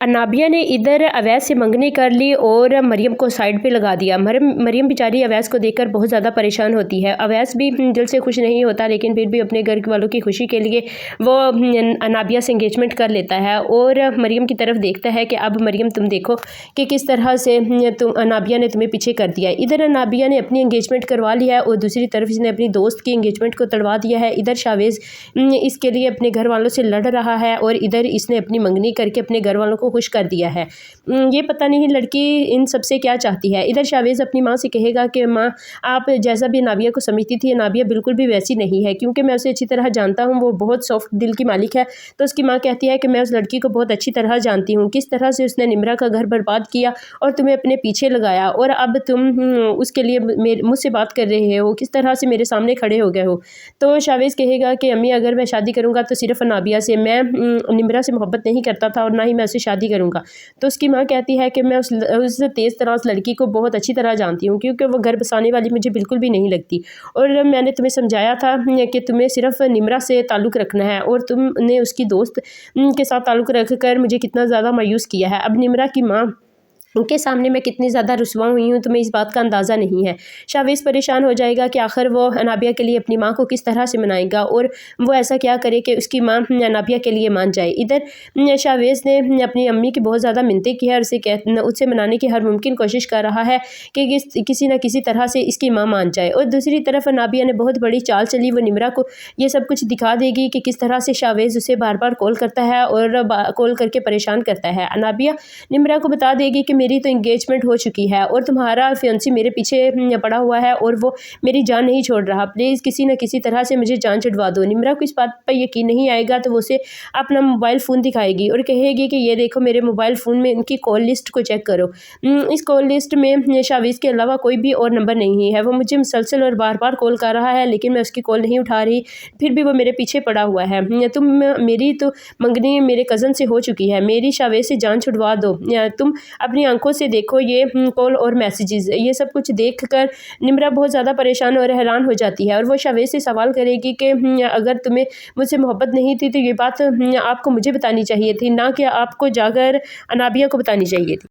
अनाबिया ने इधर अवैस से मंगनी कर ली और मरियम को साइड पे लगा दिया। मरियम बेचारी अवैस को देखकर बहुत ज़्यादा परेशान होती है। अवैस भी दिल से खुश नहीं होता, लेकिन फिर भी अपने घर वालों की खुशी के लिए वो अनाबिया से इंगेजमेंट कर लेता है और मरियम की तरफ देखता है कि अब मरियम तुम देखो कि किस तरह से अनाबिया ने तुम्हें पीछे कर दिया है। इधर अनाबिया ने अपनी इंगेजमेंट करवा लिया है और दूसरी तरफ इसने अपनी दोस्त की इंगेजमेंट को तड़वा दिया है। इधर शावेज़ इसके लिए अपने घर वालों से लड़ रहा है और इधर इसने अपनी मंगनी करके अपने घर वालों को खुश कर दिया है। ये पता नहीं लड़की इन सब से क्या चाहती है। इधर शावेज़ अपनी माँ से कहेगा कि माँ, आप जैसा भी नाबिया को समझती थी, नाबिया बिल्कुल भी वैसी नहीं है, क्योंकि मैं उसे अच्छी तरह जानता हूँ, वो बहुत सॉफ्ट दिल की मालिक है। तो उसकी माँ कहती है कि मैं उस लड़की को बहुत अच्छी तरह जानती हूँ, किस तरह से उसने निम्रा का घर बर्बाद किया और तुम्हें अपने पीछे लगाया, और अब तुम उसके लिए मुझसे बात कर रहे हो, किस तरह से मेरे सामने खड़े हो गए हो। तो शावेज़ कहेगा कि अम्मी, अगर मैं शादी करूँगा तो सिर्फ नाबिया से, मैं निम्रा से मोहब्बत नहीं करता था और ना ही मैं उससे शादी करूँगा। तो उसकी माँ कहती है कि मैं उस तेज़ तराज लड़की को बहुत अच्छी तरह जानती हूँ, क्योंकि वो घर बसाने वाली मुझे बिल्कुल भी नहीं लगती, और मैंने तुम्हें समझाया था कि तुम्हें सिर्फ निम्रा से ताल्लुक़ रखना है, और तुमने उसकी दोस्त के साथ ताल्लुक़ रख कर मुझे कितना ज़्यादा मायूस किया है। अब निम्रा की माँ उनके सामने मैं कितनी ज़्यादा रुसवा हुई हूँ, तुम्हें इस बात का अंदाज़ा नहीं है। शावेज़ परेशान हो जाएगा कि आखिर वो अनाबिया के लिए अपनी माँ को किस तरह से मनाएगा, और वो ऐसा क्या करे कि उसकी माँ अनाबिया के लिए मान जाए। इधर शावेज़ ने अपनी अम्मी की बहुत ज़्यादा मिन्नतें की है और उससे मनाने की हर मुमकिन कोशिश कर रहा है कि किसी न किसी तरह से इसकी माँ मान जाए। और दूसरी तरफ अनाबिया ने बहुत बड़ी चाल चली, वो निम्रा को ये सब कुछ दिखा देगी कि किस तरह से शावेज़ उसे बार बार कॉल करता है और कॉल करके परेशान करता है। अनाबिया निम्रा को बता देगी कि मेरी तो इंगेजमेंट हो चुकी है और तुम्हारा फियांसी मेरे पीछे पड़ा हुआ है और वो मेरी जान नहीं छोड़ रहा, प्लीज़ किसी न किसी तरह से मुझे जान छुड़वा दो। निम्रा को इस बात पर यकीन नहीं आएगा तो वो उसे अपना मोबाइल फ़ोन दिखाएगी और कहेगी कि ये देखो, मेरे मोबाइल फ़ोन में इनकी कॉल लिस्ट को चेक करो। इस कॉल लिस्ट में शावेज़ के अलावा कोई भी और नंबर नहीं है। वो मुझे मुसलसल और बार बार कॉल कर रहा है, लेकिन मैं उसकी कॉल नहीं उठा रही, फिर भी वो मेरे पीछे पड़ा हुआ है। मेरी तो मंगनी मेरे कज़न से हो चुकी है, मेरी शावेज़ से जान छुड़वा दो। तुम अपनी आंखों से देखो ये कॉल और मैसेजेस, ये सब कुछ देखकर निम्रा बहुत ज़्यादा परेशान और हैरान हो जाती है, और वो शावेज़ से सवाल करेगी कि अगर तुम्हें मुझसे मोहब्बत नहीं थी तो ये बात आपको मुझे बतानी चाहिए थी, ना कि आपको जाकर अनाबिया को बतानी चाहिए थी।